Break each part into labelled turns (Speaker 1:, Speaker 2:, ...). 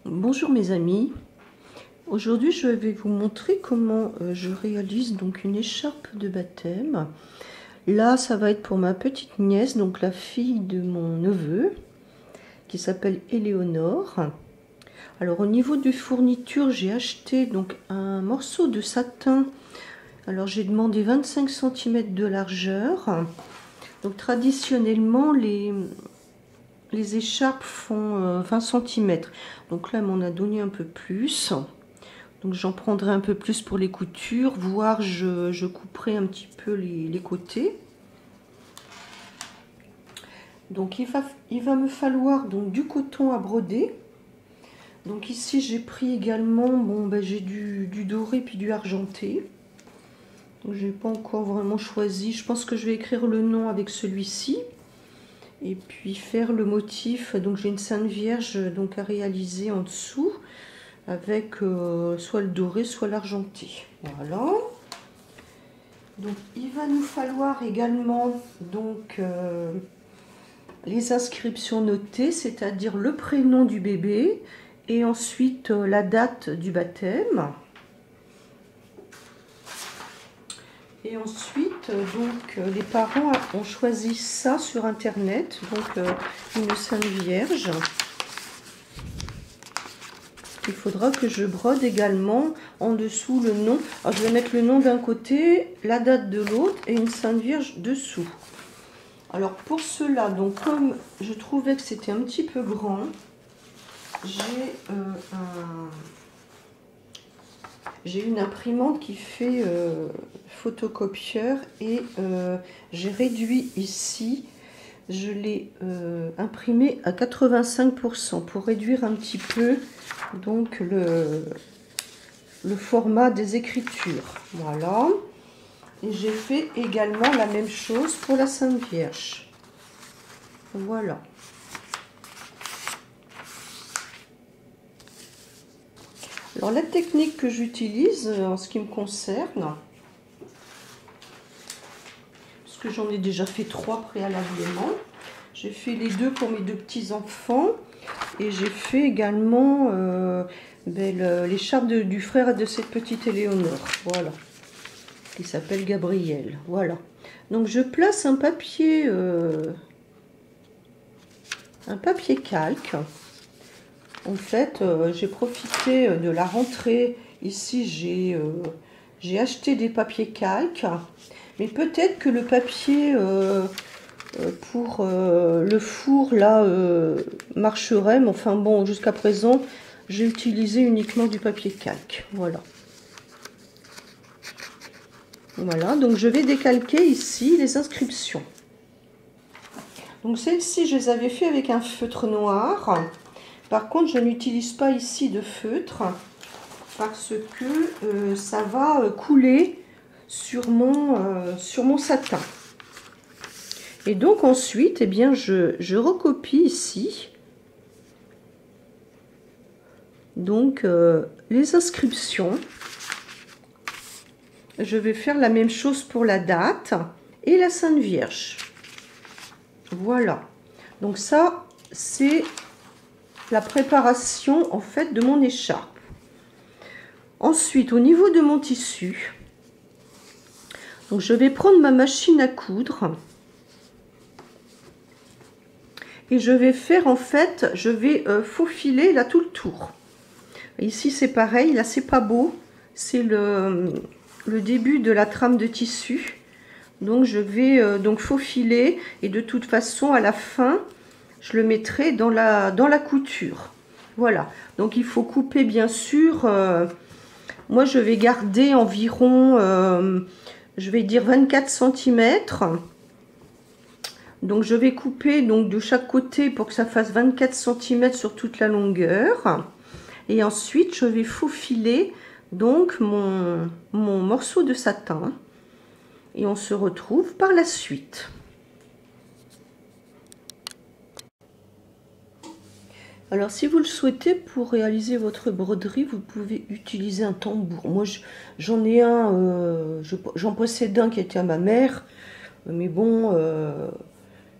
Speaker 1: Bonjour mes amis, aujourd'hui je vais vous montrer comment je réalise donc une écharpe de baptême. Là ça va être pour ma petite nièce, donc la fille de mon neveu, qui s'appelle Éléonore. Alors au niveau de fourniture, j'ai acheté donc un morceau de satin. Alors j'ai demandé 25 cm de largeur. Donc traditionnellement les écharpes font 20 cm. Donc là, elle m'en a donné un peu plus. Donc j'en prendrai un peu plus pour les coutures, voire je couperai un petit peu les côtés. Donc il va me falloir donc du coton à broder. Donc ici j'ai pris également, j'ai du doré puis du argenté. Donc j'ai pas encore vraiment choisi. Je pense que je vais écrire le nom avec celui-ci. Et puis faire le motif. Donc j'ai une Sainte Vierge donc à réaliser en dessous, avec soit le doré soit l'argenté. Voilà. Donc il va nous falloir également donc les inscriptions notées, c'est-à-dire le prénom du bébé et ensuite la date du baptême. Et ensuite, les parents ont choisi ça sur internet, donc une Sainte Vierge. Il faudra que je brode également en dessous le nom. Alors, je vais mettre le nom d'un côté, la date de l'autre et une Sainte Vierge dessous. Alors pour cela, donc comme je trouvais que c'était un petit peu grand, j'ai une imprimante qui fait photocopieur et j'ai réduit ici, je l'ai imprimé à 85% pour réduire un petit peu donc le format des écritures. Voilà. Et j'ai fait également la même chose pour la Sainte Vierge. Voilà. Alors la technique que j'utilise en ce qui me concerne, parce que j'en ai déjà fait 3 préalablement, j'ai fait les 2 pour mes 2 petits-enfants et j'ai fait également l'écharpe du frère de cette petite Éléonore, voilà, qui s'appelle Gabriel. Voilà. Donc je place un papier calque. En fait, j'ai profité de la rentrée. Ici, j'ai acheté des papiers calques. Mais peut-être que le papier pour le four, là, marcherait. Mais enfin bon, jusqu'à présent, j'ai utilisé uniquement du papier calque. Voilà. Voilà, donc je vais décalquer ici les inscriptions. Donc celles-ci, je les avais fait avec un feutre noir. Par contre, je n'utilise pas ici de feutre parce que ça va couler sur mon satin. Et donc ensuite, eh bien, je recopie ici donc les inscriptions. Je vais faire la même chose pour la date et la Sainte Vierge. Voilà. Donc ça, c'est la préparation en fait de mon écharpe. Ensuite, au niveau de mon tissu, donc je vais prendre ma machine à coudre et je vais faire en fait, je vais faufiler là tout le tour. Ici c'est pareil, là c'est pas beau, c'est le début de la trame de tissu. Donc je vais donc faufiler et de toute façon à la fin je le mettrai dans la couture. Voilà, donc il faut couper bien sûr. Moi je vais garder environ je vais dire 24 cm. Donc je vais couper donc de chaque côté pour que ça fasse 24 cm sur toute la longueur. Et ensuite je vais faufiler donc mon morceau de satin. Et on se retrouve par la suite. Alors si vous le souhaitez, pour réaliser votre broderie, vous pouvez utiliser un tambour. Moi j'en ai un, j'en possède un qui était à ma mère. Mais bon,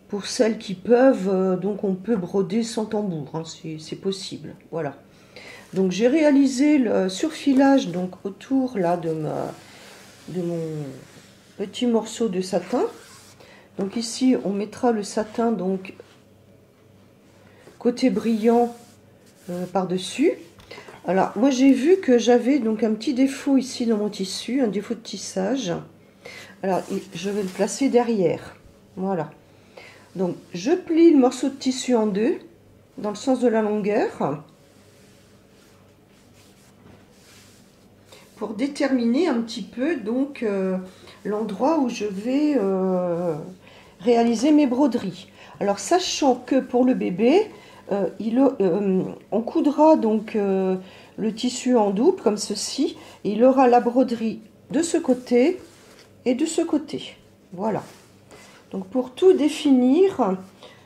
Speaker 1: pour celles qui peuvent, donc on peut broder sans tambour, hein, c'est possible. Voilà. Donc j'ai réalisé le surfilage donc autour là de mon petit morceau de satin. Donc ici on mettra le satin donc côté brillant par-dessus. Alors moi j'ai vu que j'avais donc un petit défaut ici dans mon tissu, un défaut de tissage. Alors je vais le placer derrière. Voilà. Donc je plie le morceau de tissu en deux dans le sens de la longueur pour déterminer un petit peu donc l'endroit où je vais réaliser mes broderies. Alors sachant que pour le bébé, on coudra donc le tissu en double comme ceci, et il aura la broderie de ce côté et de ce côté. Voilà. Donc pour tout définir,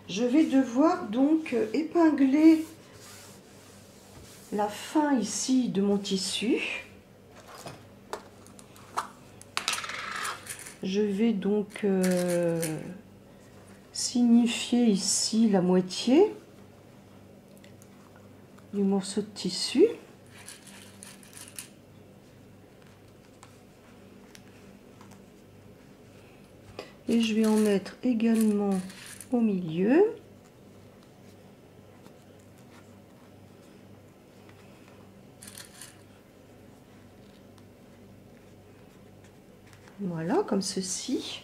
Speaker 1: je vais devoir donc épingler la fin ici de mon tissu. Je vais donc signifier ici la moitié du morceau de tissu. Et je vais en mettre également au milieu. Voilà, comme ceci.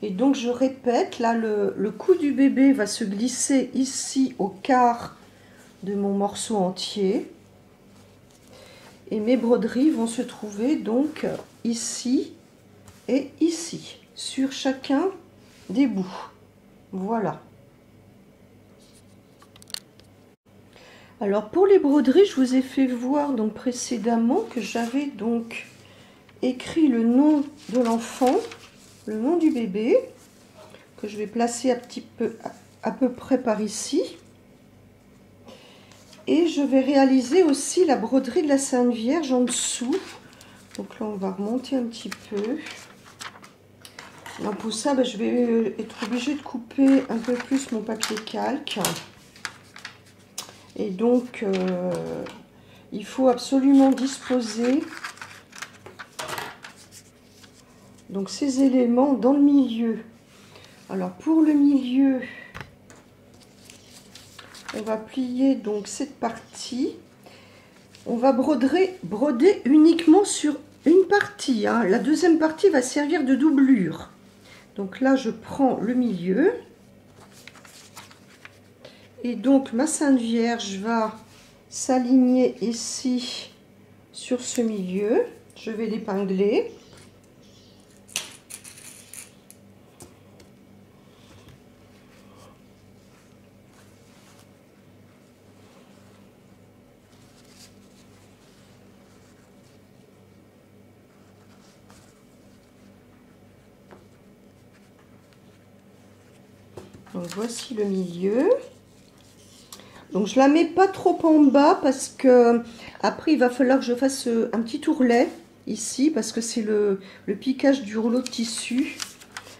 Speaker 1: Et donc je répète, là le cou du bébé va se glisser ici au quart de mon morceau entier. Et mes broderies vont se trouver donc ici et ici, sur chacun des bouts. Voilà. Alors pour les broderies, je vous ai fait voir donc précédemment que j'avais donc écrit le nom de l'enfant, le nom du bébé, que je vais placer à peu près par ici. Et je vais réaliser aussi la broderie de la Sainte Vierge en dessous. Donc là, on va remonter un petit peu. Alors pour ça, je vais être obligée de couper un peu plus mon papier calque. Et donc, il faut absolument disposer donc ces éléments dans le milieu. Alors pour le milieu, on va plier donc cette partie. On va broder uniquement sur une partie, hein. La deuxième partie va servir de doublure. Donc là, je prends le milieu. Et donc, ma Sainte Vierge va s'aligner ici sur ce milieu. Je vais l'épingler. Donc voici le milieu. Donc je la mets pas trop en bas parce que après il va falloir que je fasse un petit ourlet ici parce que c'est le piquage du rouleau de tissu.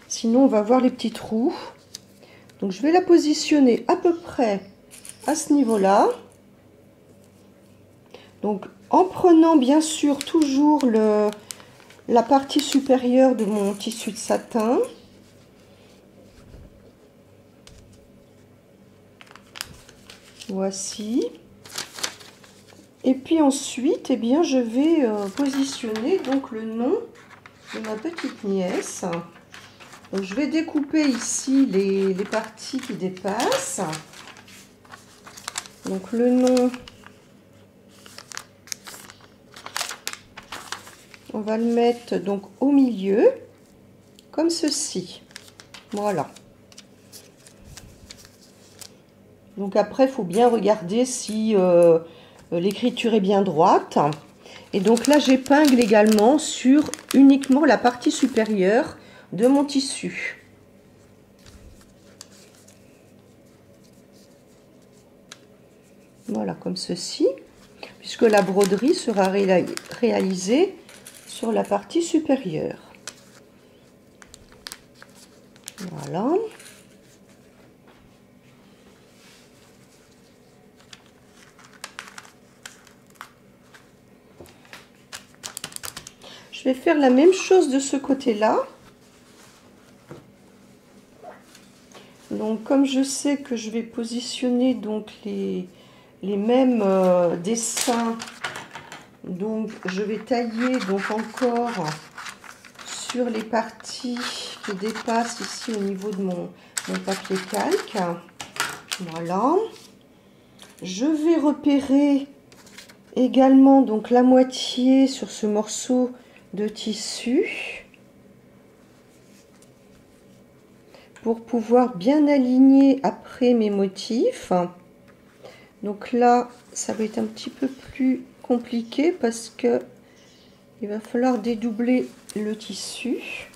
Speaker 1: Sinon on va voir les petits trous. Donc je vais la positionner à peu près à ce niveau-là. Donc en prenant bien sûr toujours la partie supérieure de mon tissu de satin. Voici. Et puis ensuite, eh bien, je vais positionner donc le nom de ma petite nièce. Donc, je vais découper ici les parties qui dépassent. Donc le nom, on va le mettre donc au milieu, comme ceci. Voilà. Donc après, il faut bien regarder si l'écriture est bien droite. Et donc là, j'épingle également sur uniquement la partie supérieure de mon tissu. Voilà, comme ceci, puisque la broderie sera réalisée sur la partie supérieure. Voilà. Je vais faire la même chose de ce côté-là. Donc comme je sais que je vais positionner donc les mêmes dessins, donc je vais tailler donc encore sur les parties qui dépassent ici au niveau de mon papier calque. Voilà. Je vais repérer également donc la moitié sur ce morceau de tissu pour pouvoir bien aligner après mes motifs. Donc là, ça va être un petit peu plus compliqué parce que il va falloir dédoubler le tissu.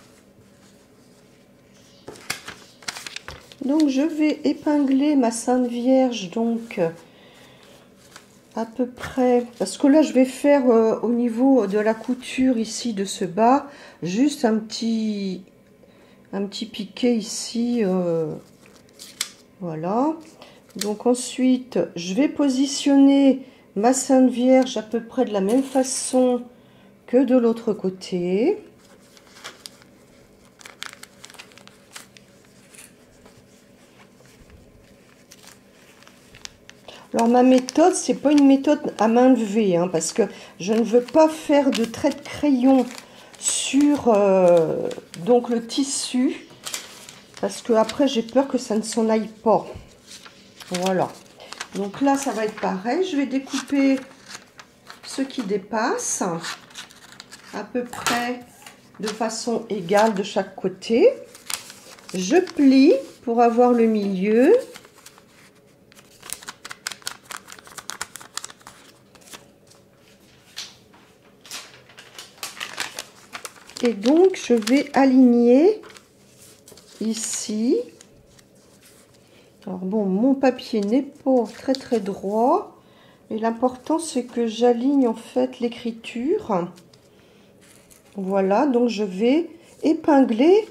Speaker 1: Donc je vais épingler ma Sainte Vierge donc à peu près, parce que là je vais faire au niveau de la couture ici de ce bas juste un petit piqué ici, voilà. Donc ensuite je vais positionner ma Sainte Vierge à peu près de la même façon que de l'autre côté. Alors ma méthode, c'est pas une méthode à main levée, hein, parce que je ne veux pas faire de traits de crayon sur donc le tissu, parce que après j'ai peur que ça ne s'en aille pas. Voilà. Donc là ça va être pareil, je vais découper ce qui dépasse à peu près de façon égale de chaque côté. Je plie pour avoir le milieu. Et donc, je vais aligner ici. Alors bon, mon papier n'est pas très droit. Et l'important, c'est que j'aligne en fait l'écriture. Voilà, donc je vais épingler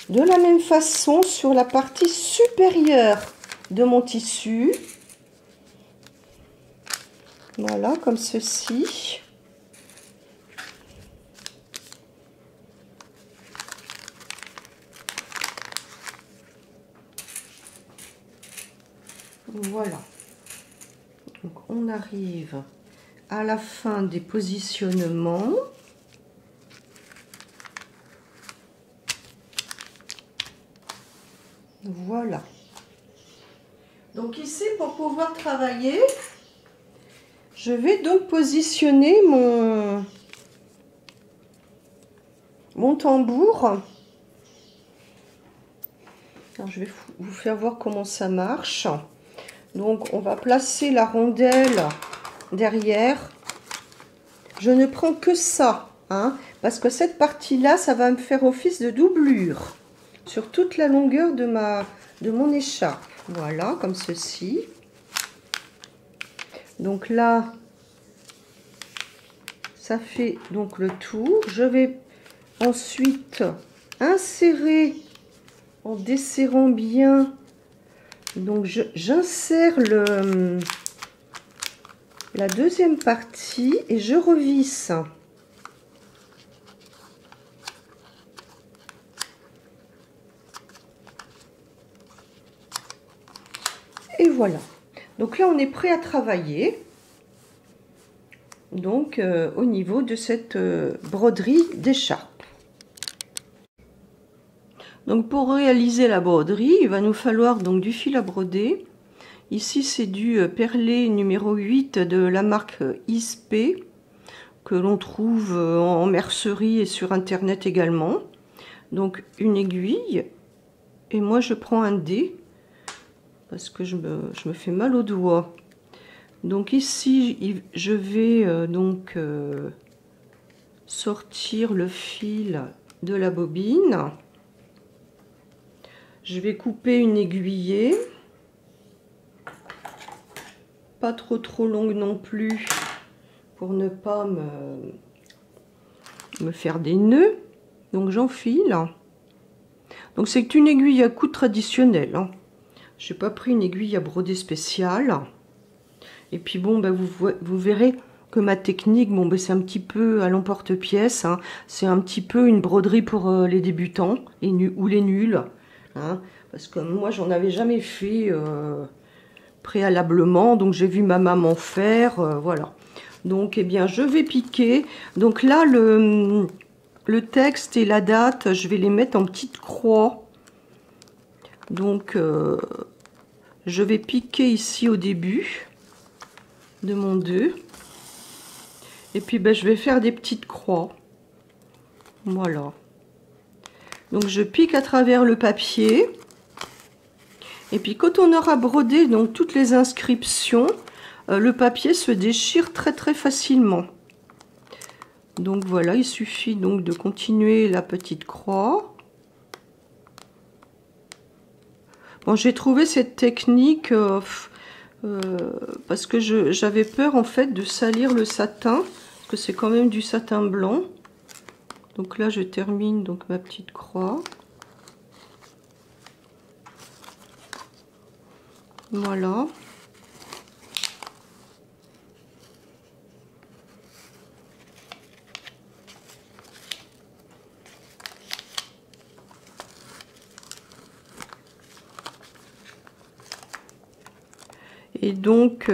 Speaker 1: de la même façon sur la partie supérieure de mon tissu. Voilà, comme ceci. Voilà. Donc on arrive à la fin des positionnements. Voilà. Donc ici, pour pouvoir travailler, je vais donc positionner mon tambour. Alors, je vais vous faire voir comment ça marche. Donc on va placer la rondelle derrière. Je ne prends que ça, hein, parce que cette partie-là, ça va me faire office de doublure sur toute la longueur de mon écharpe. Voilà, comme ceci. Donc là, ça fait donc le tour. Je vais ensuite insérer en desserrant bien. Donc j'insère la deuxième partie et je revisse. Et voilà. Donc là, on est prêt à travailler. Donc au niveau de cette broderie d'écharpe. Donc pour réaliser la broderie, il va nous falloir donc du fil à broder. Ici c'est du perlé numéro 8 de la marque ISP que l'on trouve en mercerie et sur internet également. Donc une aiguille et moi je prends un dé parce que je me fais mal aux doigts. Donc ici je vais donc sortir le fil de la bobine. Je vais couper une aiguillée, pas trop longue non plus pour ne pas me faire des nœuds. Donc j'enfile. Donc c'est une aiguille à coudre traditionnelle, hein. Je n'ai pas pris une aiguille à broder spéciale. Et puis bon, ben vous verrez que ma technique, bon, ben, c'est un petit peu à l'emporte-pièce, hein. C'est un petit peu une broderie pour les débutants ou les nuls, hein, parce que moi, j'en avais jamais fait préalablement, donc j'ai vu ma maman faire, voilà. Donc, eh bien, je vais piquer. Donc là, le texte et la date, je vais les mettre en petite croix. Donc, je vais piquer ici au début de mon 2. Et puis, ben, je vais faire des petites croix. Voilà. Donc, je pique à travers le papier. Et puis, quand on aura brodé donc toutes les inscriptions, le papier se déchire très très facilement. Donc voilà, il suffit donc de continuer la petite croix. Bon, j'ai trouvé cette technique parce que j'avais peur en fait de salir le satin, parce que c'est quand même du satin blanc. Donc là, je termine donc ma petite croix. Voilà. Et donc,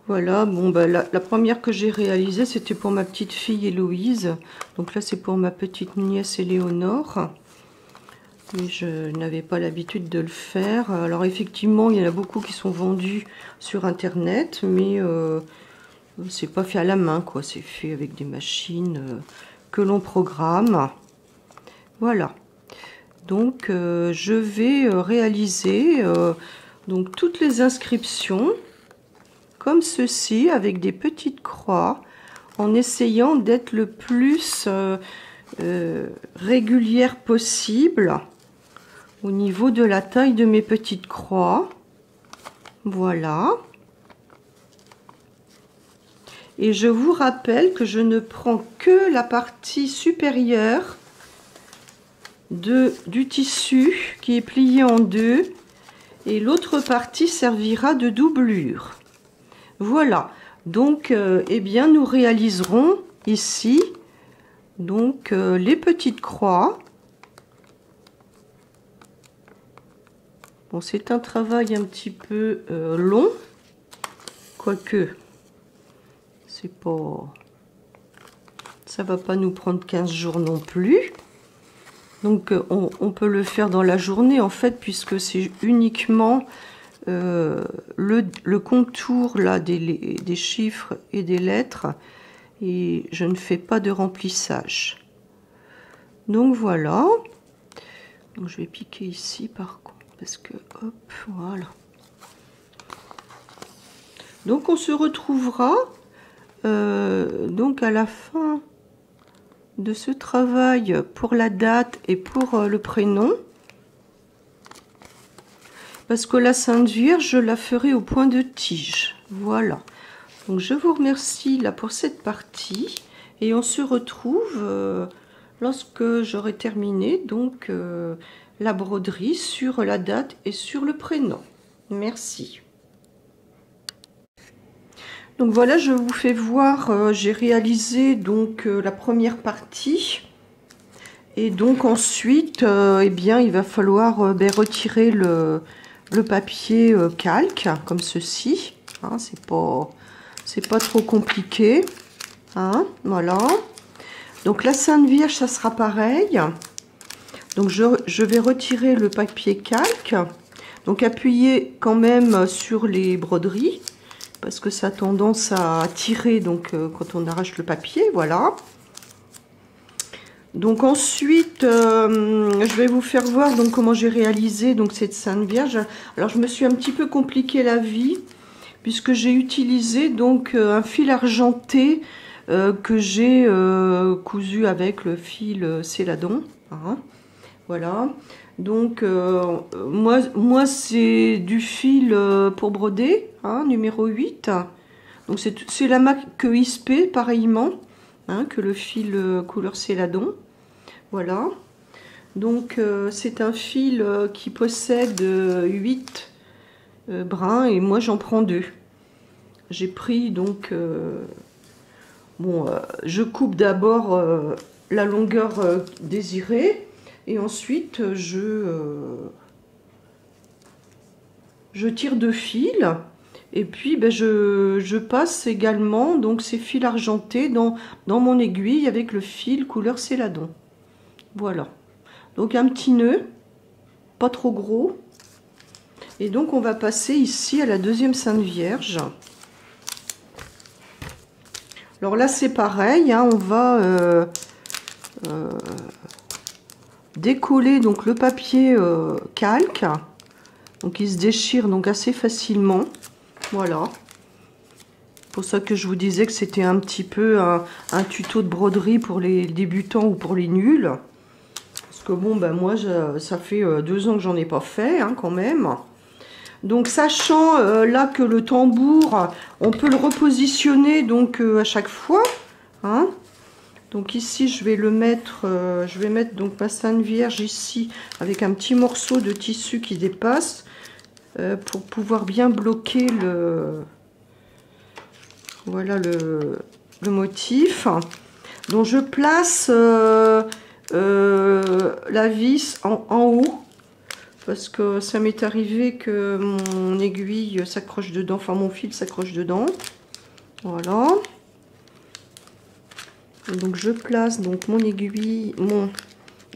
Speaker 1: voilà, bon, bah, la première que j'ai réalisée, c'était pour ma petite fille Héloïse. Donc là, c'est pour ma petite nièce Éléonore. Mais je n'avais pas l'habitude de le faire. Alors effectivement, il y en a beaucoup qui sont vendus sur Internet, mais c'est pas fait à la main, quoi. C'est fait avec des machines que l'on programme. Voilà. Donc, je vais réaliser donc toutes les inscriptions comme ceci, avec des petites croix, en essayant d'être le plus régulière possible au niveau de la taille de mes petites croix. Voilà. Et je vous rappelle que je ne prends que la partie supérieure du tissu qui est plié en deux, et l'autre partie servira de doublure. Voilà, donc eh bien nous réaliserons ici donc les petites croix. Bon, c'est un travail un petit peu long, quoique c'est pas, ça va pas nous prendre 15 jours non plus. Donc on peut le faire dans la journée en fait, puisque c'est uniquement le contour là des chiffres et des lettres, et je ne fais pas de remplissage. Donc voilà. Donc je vais piquer ici par contre, parce que hop, voilà. Donc on se retrouvera donc à la fin de ce travail pour la date et pour le prénom, parce que la Sainte Vierge, je la ferai au point de tige. Voilà. Donc je vous remercie là pour cette partie, et on se retrouve lorsque j'aurai terminé donc la broderie sur la date et sur le prénom. Merci. Donc voilà, je vous fais voir, j'ai réalisé donc la première partie, et donc ensuite eh bien il va falloir retirer le papier calque comme ceci, hein, c'est pas trop compliqué, hein, voilà. Donc la Sainte Vierge, ça sera pareil. Donc je vais retirer le papier calque, donc appuyer quand même sur les broderies, parce que ça a tendance à tirer donc quand on arrache le papier, voilà. Donc ensuite je vais vous faire voir donc comment j'ai réalisé donc cette Sainte Vierge. Alors je me suis un petit peu compliqué la vie, puisque j'ai utilisé donc un fil argenté que j'ai cousu avec le fil Céladon, hein. Voilà. Donc moi c'est du fil pour broder, hein, numéro 8. Donc c'est la marque ISP pareillement, hein, que le fil couleur Céladon. Voilà. Donc c'est un fil qui possède 8 brun et moi j'en prends 2. J'ai pris donc... je coupe d'abord la longueur désirée et ensuite je tire 2 fils et puis ben, je passe également donc ces fils argentés dans mon aiguille avec le fil couleur céladon. Voilà, donc un petit nœud, pas trop gros, et donc on va passer ici à la deuxième Sainte Vierge. Alors là c'est pareil, hein, on va décoller donc le papier calque, donc il se déchire donc assez facilement. Voilà, pour ça que je vous disais que c'était un petit peu un tuto de broderie pour les débutants ou pour les nuls, parce que bon ben moi ça fait 2 ans que j'en ai pas fait hein, quand même. Donc sachant là que le tambour on peut le repositionner donc à chaque fois hein. Donc ici je vais le mettre je vais mettre donc ma Sainte Vierge ici avec un petit morceau de tissu qui dépasse pour pouvoir bien bloquer le voilà le motif. Donc je place la vis en haut, parce que ça m'est arrivé que mon aiguille s'accroche dedans, enfin mon fil s'accroche dedans. Voilà. Donc je place donc mon aiguille,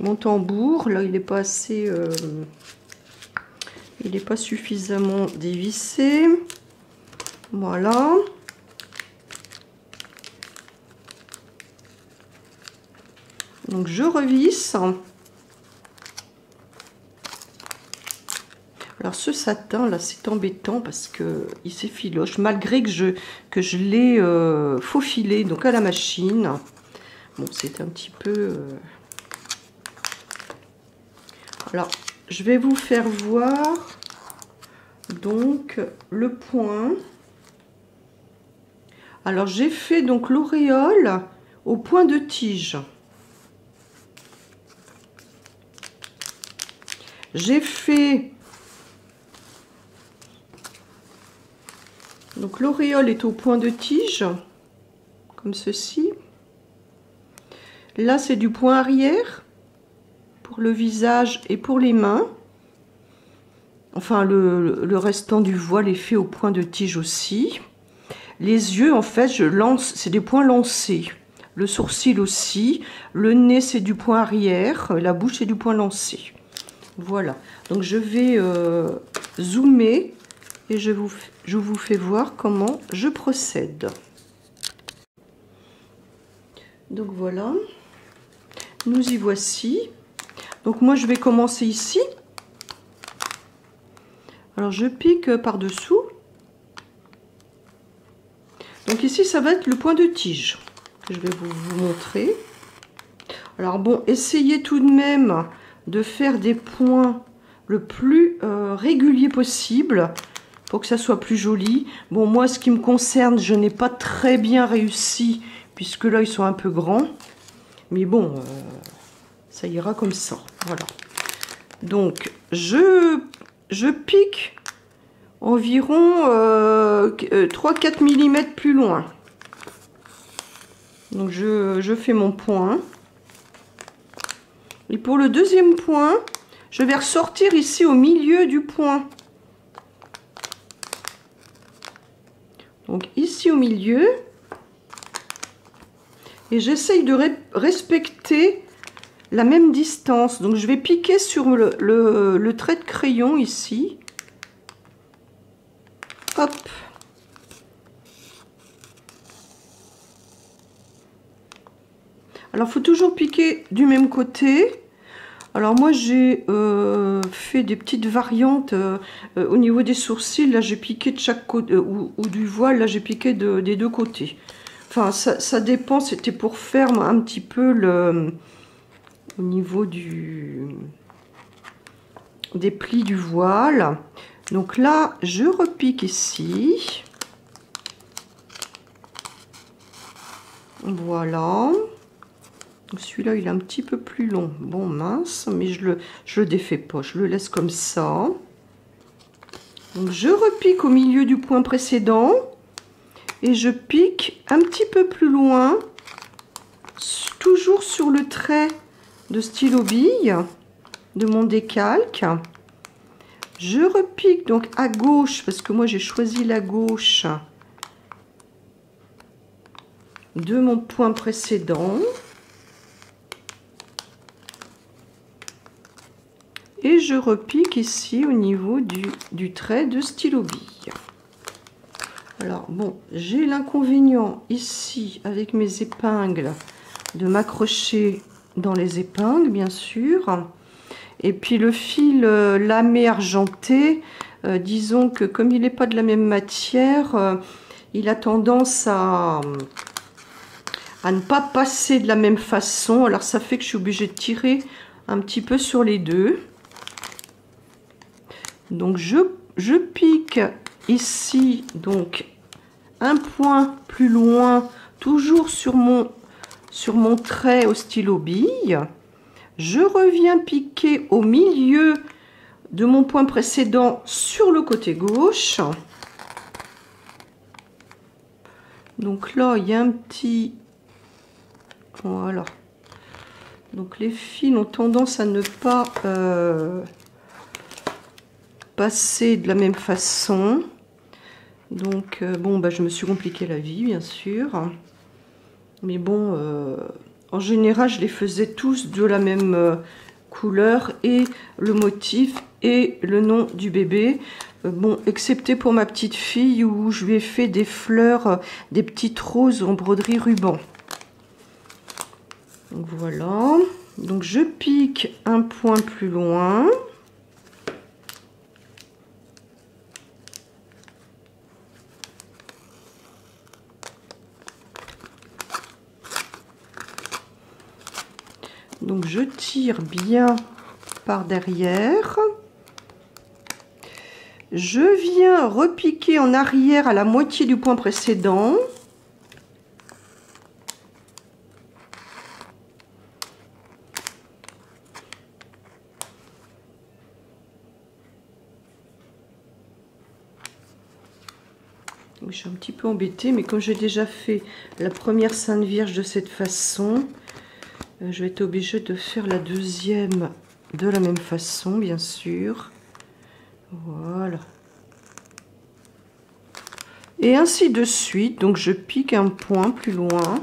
Speaker 1: mon tambour. Là il n'est pas assez, il n'est pas suffisamment dévissé. Voilà. Donc je revisse. Alors ce satin là c'est embêtant parce que il s'effiloche malgré que je l'ai faufilé donc à la machine. Bon c'est un petit peu... Alors je vais vous faire voir donc le point. Alors j'ai fait donc l'auréole au point de tige. J'ai fait... Donc l'auréole est au point de tige, comme ceci. Là c'est du point arrière, pour le visage et pour les mains. Enfin le restant du voile est fait au point de tige aussi. Les yeux en fait je lance, c'est des points lancés. Le sourcil aussi, le nez c'est du point arrière, la bouche c'est du point lancé. Voilà, donc je vais zoomer et je vous fais voir comment je procède. Donc voilà, nous y voici. Donc moi je vais commencer ici. Alors je pique par-dessous. Donc ici ça va être le point de tige que je vais vous montrer. Alors bon, essayez tout de même de faire des points le plus régulier possible pour que ça soit plus joli. Bon, moi, ce qui me concerne, je n'ai pas très bien réussi puisque là, ils sont un peu grands. Mais bon, ça ira comme ça. Voilà. Donc, je pique environ 3-4 mm plus loin. Donc, je fais mon point. Et pour le deuxième point, je vais ressortir ici au milieu du point. Donc ici au milieu. Et j'essaye de respecter la même distance. Donc je vais piquer sur le trait de crayon ici. Hop. Alors il faut toujours piquer du même côté. Alors moi j'ai fait des petites variantes au niveau des sourcils. Là j'ai piqué de chaque côté ou du voile. Là j'ai piqué des deux côtés. Enfin ça dépend. C'était pour faire un petit peu au niveau des plis du voile. Donc là je repique ici. Voilà. Celui-là, il est un petit peu plus long. Bon, mince, mais je le défais pas. Je le laisse comme ça. Donc je repique au milieu du point précédent et je pique un petit peu plus loin, toujours sur le trait de stylo bille de mon décalque. Je repique donc à gauche, parce que moi j'ai choisi la gauche de mon point précédent. Et je repique ici au niveau du trait de stylo bille. Alors bon, j'ai l'inconvénient ici avec mes épingles de m'accrocher dans les épingles, bien sûr. Et puis le fil lamé argenté, disons que comme il n'est pas de la même matière, il a tendance à ne pas passer de la même façon. Alors ça fait que je suis obligée de tirer un petit peu sur les deux. Donc je pique ici donc un point plus loin, toujours sur mon trait au stylo bille. Je reviens piquer au milieu de mon point précédent sur le côté gauche. Donc là, il y a un petit... Voilà. Donc les fils ont tendance à ne pas passer de la même façon. Donc bon, bah, je me suis compliqué la vie, bien sûr. Mais bon, en général, je les faisais tous de la même couleur et le motif et le nom du bébé. Bon, excepté pour ma petite fille où je lui ai fait des fleurs, des petites roses en broderie ruban. Donc voilà. Donc je pique un point plus loin. Donc je tire bien par derrière. Je viens repiquer en arrière à la moitié du point précédent. Je suis un petit peu embêtée, mais comme j'ai déjà fait la première Sainte Vierge de cette façon, je vais être obligée de faire la deuxième de la même façon, bien sûr. Voilà. Et ainsi de suite. Donc je pique un point plus loin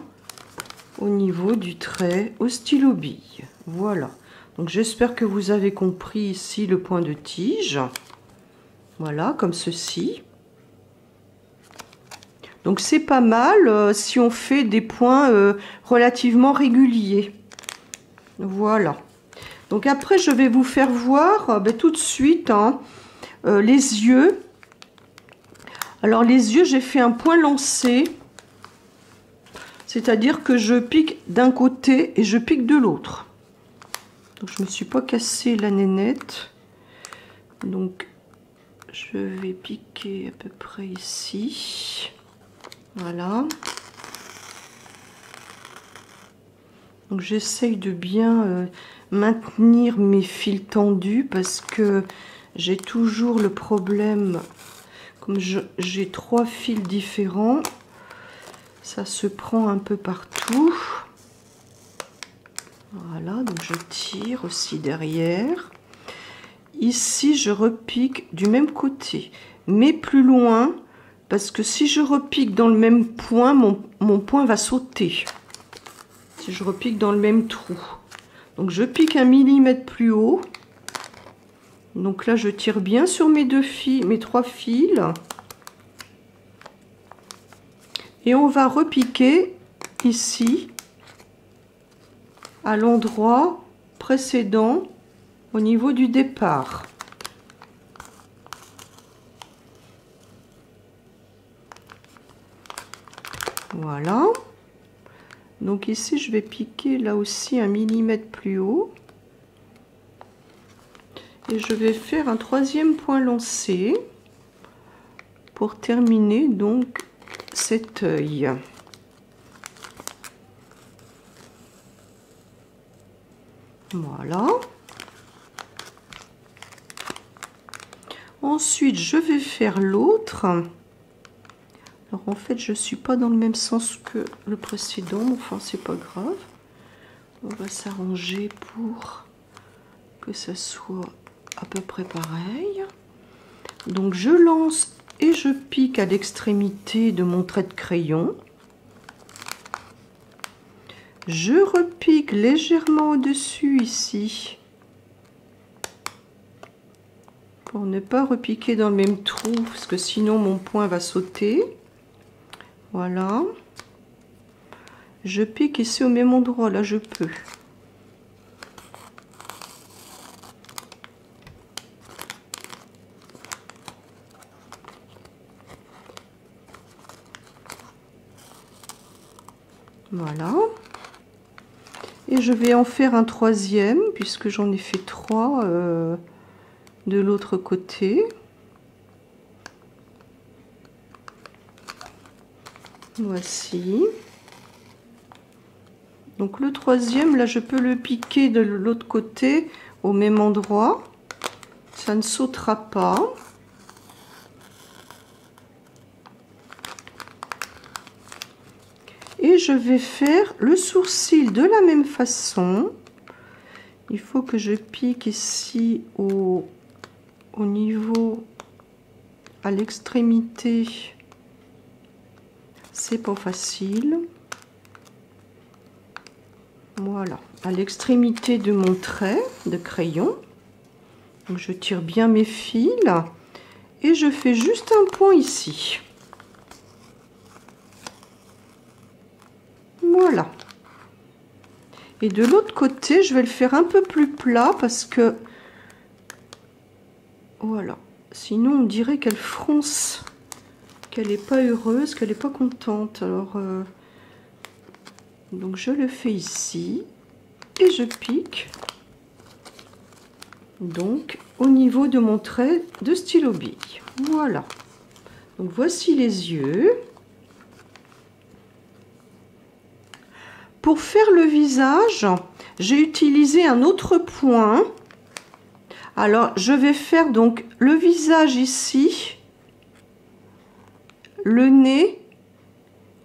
Speaker 1: au niveau du trait au stylo bille. Voilà. Donc j'espère que vous avez compris ici le point de tige. Voilà, comme ceci. Donc c'est pas mal si on fait des points relativement réguliers. Voilà. Donc après je vais vous faire voir tout de suite les yeux. Alors les yeux, j'ai fait un point lancé. C'est-à-dire que je pique d'un côté et je pique de l'autre. Donc je me suis pas cassé la nénette. Donc je vais piquer à peu près ici. Voilà. Donc j'essaye de bien maintenir mes fils tendus parce que j'ai toujours le problème, comme j'ai 3 fils différents, ça se prend un peu partout. Voilà, donc je tire aussi derrière. Ici je repique du même côté, mais plus loin. Parce que si je repique dans le même point, mon point va sauter. Si je repique dans le même trou. Donc je pique 1 millimètre plus haut. Donc là je tire bien sur mes 3 fils. Et on va repiquer ici, à l'endroit précédent, au niveau du départ. Voilà. Donc ici, je vais piquer là aussi 1 millimètre plus haut. Et je vais faire un 3e point lancé pour terminer donc cet œil. Voilà. Ensuite, je vais faire l'autre. Alors en fait, je suis pas dans le même sens que le précédent, mais enfin c'est pas grave. On va s'arranger pour que ça soit à peu près pareil. Donc je lance et je pique à l'extrémité de mon trait de crayon. Je repique légèrement au-dessus ici pour ne pas repiquer dans le même trou parce que sinon mon point va sauter. Voilà. Je pique ici au même endroit, là je peux. Voilà. Et je vais en faire un troisième puisque j'en ai fait 3 de l'autre côté. Voici. Donc le troisième, là je peux le piquer de l'autre côté au même endroit. Ça ne sautera pas. Et je vais faire le sourcil de la même façon. Il faut que je pique ici au niveau, à l'extrémité. C'est pas facile. Voilà, à l'extrémité de mon trait de crayon. Donc je tire bien mes fils et je fais juste un point ici. Voilà. Et de l'autre côté, je vais le faire un peu plus plat parce que voilà, sinon on dirait qu'elle fronce, qu'elle n'est pas heureuse, qu'elle n'est pas contente. Alors donc je le fais ici et je pique donc au niveau de mon trait de stylo bille. Voilà. Donc voici les yeux. Pour faire le visage, j'ai utilisé un autre point. Alors, je vais faire donc le visage ici, le nez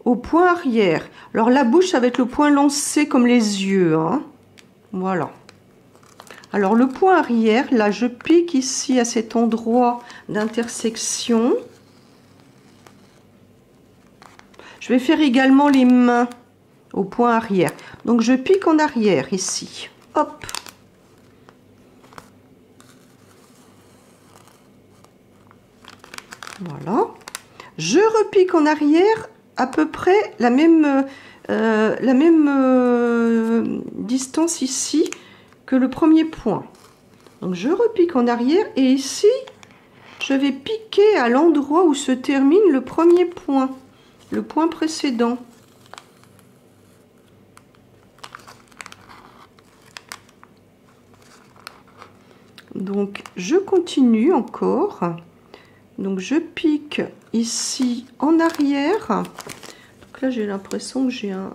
Speaker 1: au point arrière. Alors, la bouche, ça va être le point lancé comme les yeux. Hein. Voilà. Alors, le point arrière, là, je pique ici à cet endroit d'intersection. Je vais faire également les mains au point arrière. Donc je pique en arrière ici. Hop. Voilà. Je repique en arrière à peu près la même distance ici que le premier point. Donc je repique en arrière et ici je vais piquer à l'endroit où se termine le premier point, le point précédent. Donc je continue encore. Donc je pique ici en arrière. Donc là j'ai l'impression que j'ai un...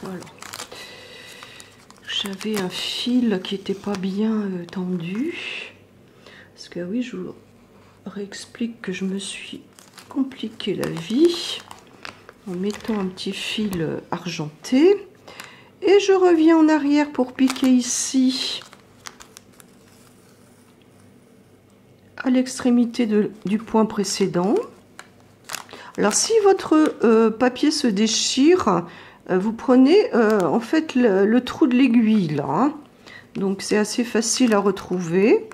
Speaker 1: Voilà. J'avais un fil qui n'était pas bien tendu. Parce que oui, je vous réexplique que je me suis compliqué la vie en mettant un petit fil argenté. Et je reviens en arrière pour piquer ici à l'extrémité du point précédent. Alors si votre papier se déchire, vous prenez en fait le trou de l'aiguille là, hein. Donc c'est assez facile à retrouver.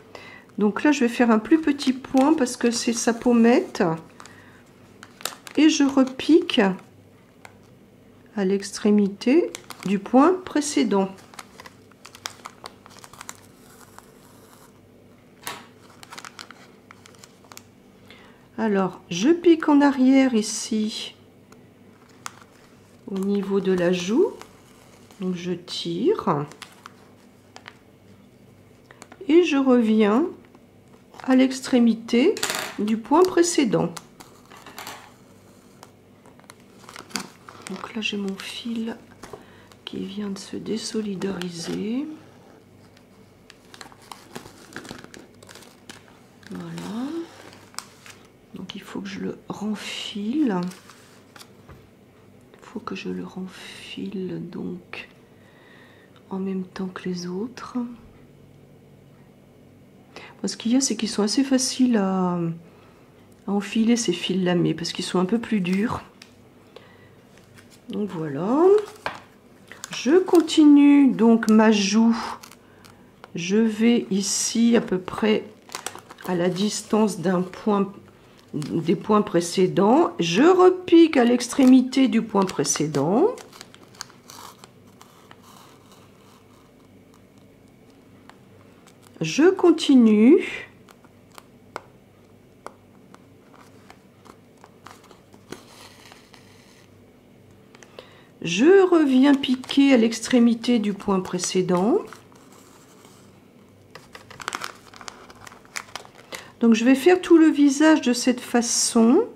Speaker 1: Donc là je vais faire un plus petit point parce que c'est sa pommette et je repique à l'extrémité du point précédent. Alors, je pique en arrière ici, au niveau de la joue. Donc, je tire. Et je reviens à l'extrémité du point précédent. Donc là, j'ai mon fil qui vient de se désolidariser. je le renfile. Il faut que je le renfile donc en même temps que les autres. Ce qu'il y a, c'est qu'ils sont assez faciles à enfiler ces fils lamés parce qu'ils sont un peu plus durs. Donc voilà. Je continue donc ma joue. Je vais ici à peu près à la distance d'un point, des points précédents. Je repique à l'extrémité du point précédent. Je continue. Je reviens piquer à l'extrémité du point précédent. Donc je vais faire tout le visage de cette façon.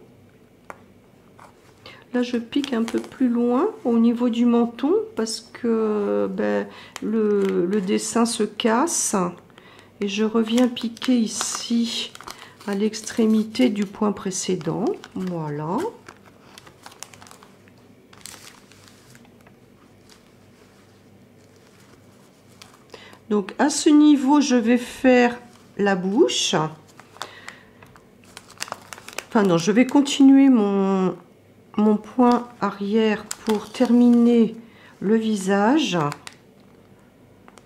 Speaker 1: Là je pique un peu plus loin au niveau du menton parce que le dessin se casse. Et je reviens piquer ici à l'extrémité du point précédent. Voilà. Donc à ce niveau, je vais faire la bouche. Enfin non, je vais continuer mon point arrière pour terminer le visage.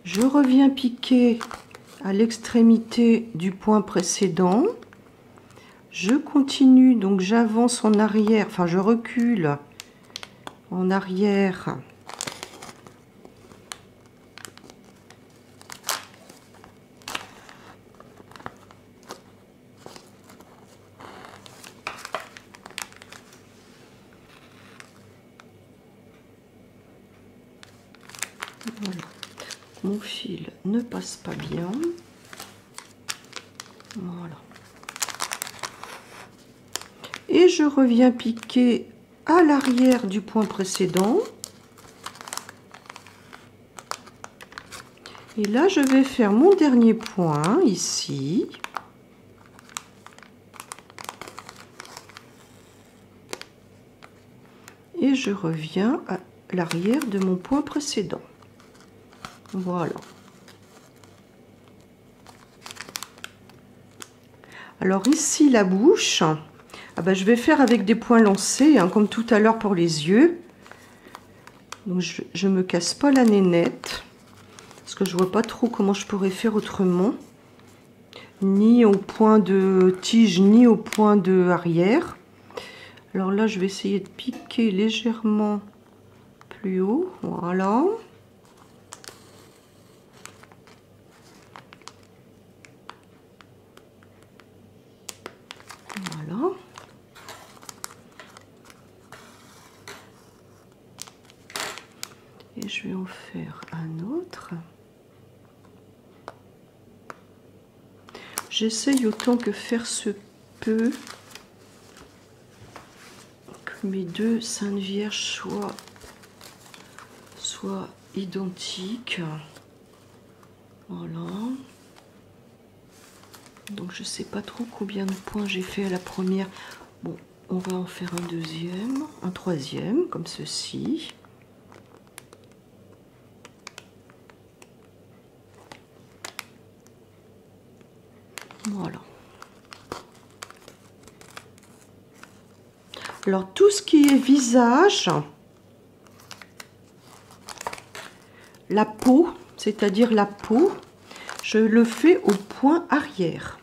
Speaker 1: Je reviens piquer à l'extrémité du point précédent. Je continue, donc j'avance en arrière, enfin je recule en arrière. Voilà. Mon fil ne passe pas bien. Voilà. Et je reviens piquer à l'arrière du point précédent. Et là, je vais faire mon dernier point ici. Et je reviens à l'arrière de mon point précédent. Voilà. Alors ici, la bouche, je vais faire avec des points lancés, hein, comme tout à l'heure pour les yeux. Donc je me casse pas la nénette, parce que je vois pas trop comment je pourrais faire autrement. Ni au point de tige, ni au point de arrière. Alors là, je vais essayer de piquer légèrement plus haut. Voilà. Voilà. Et je vais en faire un autre. J'essaye autant que faire se peut que mes deux Saintes Vierges soient identiques. Voilà. Donc je sais pas trop combien de points j'ai fait à la première. Bon, on va en faire un deuxième, un troisième, comme ceci. Voilà. Alors tout ce qui est visage, la peau, c'est-à-dire la peau, je le fais au point arrière.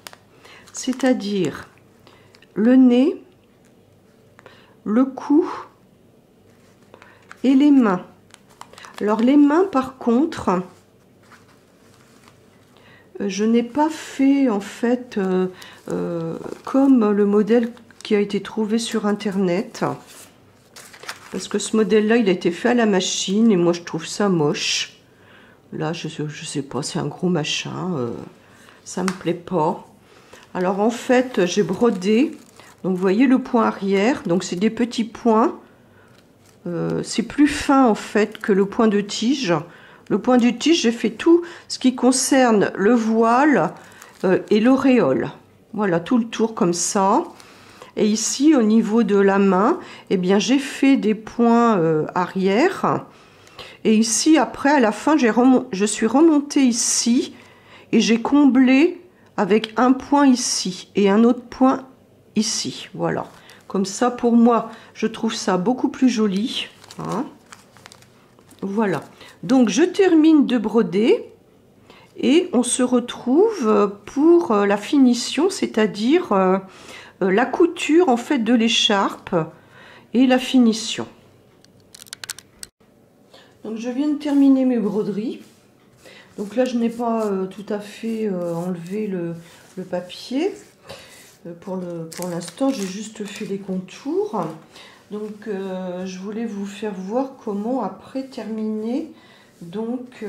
Speaker 1: C'est-à-dire le nez, le cou et les mains. Alors les mains par contre, je n'ai pas fait en fait comme le modèle qui a été trouvé sur internet, parce que ce modèle là il a été fait à la machine et moi je trouve ça moche. Là je sais pas, c'est un gros machin, ça me plaît pas. Alors en fait j'ai brodé, donc vous voyez le point arrière, donc c'est des petits points, c'est plus fin en fait que le point de tige. Le point de tige, j'ai fait tout ce qui concerne le voile et l'auréole. Voilà, tout le tour comme ça. Et ici, au niveau de la main, eh bien, j'ai fait des points arrière. Et ici, après, à la fin, je suis remontée ici et j'ai comblé avec un point ici et un autre point ici. Voilà. Comme ça, pour moi, je trouve ça beaucoup plus joli. Hein. Voilà. Donc, je termine de broder et on se retrouve pour la finition, c'est-à-dire la couture en fait de l'écharpe et la finition. Donc je viens de terminer mes broderies. Donc là je n'ai pas tout à fait enlevé le papier. Pour l'instant j'ai juste fait les contours. Donc je voulais vous faire voir comment après terminer donc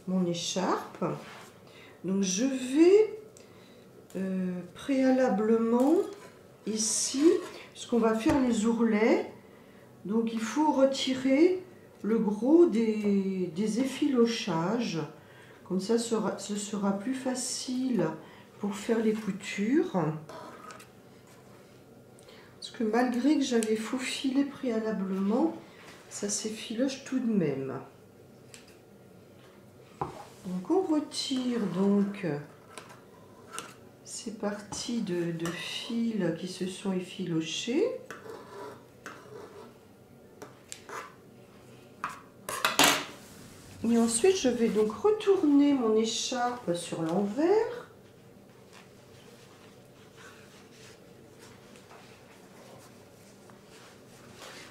Speaker 1: mon écharpe. Donc je vais préalablement ici, puisqu'on va faire les ourlets, donc il faut retirer le gros des effilochages, comme ça ce sera plus facile pour faire les coutures, parce que malgré que j'avais faufilé préalablement, ça s'effiloche tout de même. Donc on retire donc ces parties de fils qui se sont effilochées. Et ensuite, je vais donc retourner mon écharpe sur l'envers.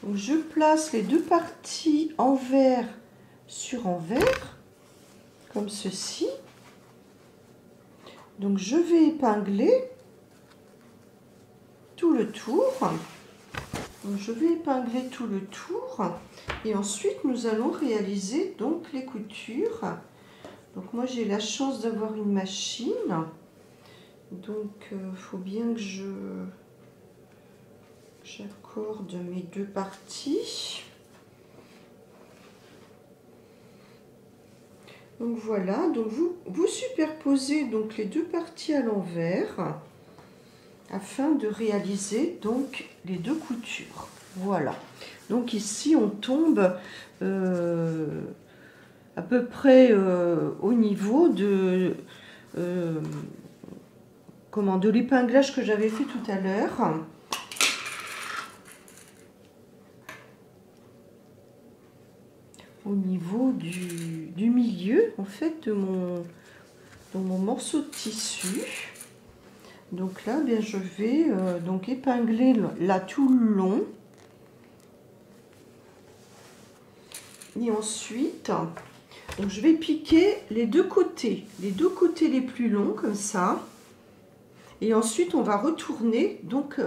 Speaker 1: Donc, je place les deux parties envers sur envers, comme ceci. Donc, je vais épingler tout le tour. Donc, je vais épingler tout le tour. Et ensuite, nous allons réaliser donc les coutures. Donc moi, j'ai la chance d'avoir une machine. Donc, il faut bien que j'accorde mes deux parties. Donc voilà, donc vous superposez donc les deux parties à l'envers afin de réaliser donc les deux coutures. Voilà. Donc ici, on tombe à peu près au niveau de l'épinglage que j'avais fait tout à l'heure. Au niveau du milieu, en fait, de mon morceau de tissu. Donc là, bien, je vais donc épingler là tout le long. Et ensuite, donc je vais piquer les deux côtés les plus longs comme ça. Et ensuite, on va retourner donc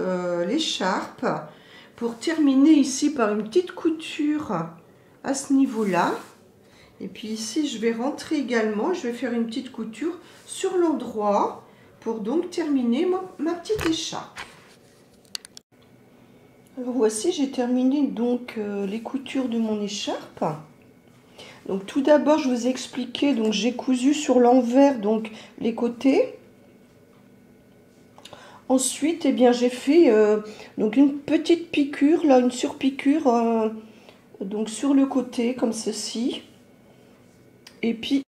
Speaker 1: l'écharpe pour terminer ici par une petite couture à ce niveau-là. Et puis ici, je vais rentrer également, je vais faire une petite couture sur l'endroit pour donc terminer ma petite écharpe. Alors voici, j'ai terminé donc les coutures de mon écharpe. Donc tout d'abord, je vous ai expliqué, donc j'ai cousu sur l'envers donc les côtés. Ensuite, eh bien j'ai fait donc une petite piqûre, là une surpiqûre donc sur le côté comme ceci. Et puis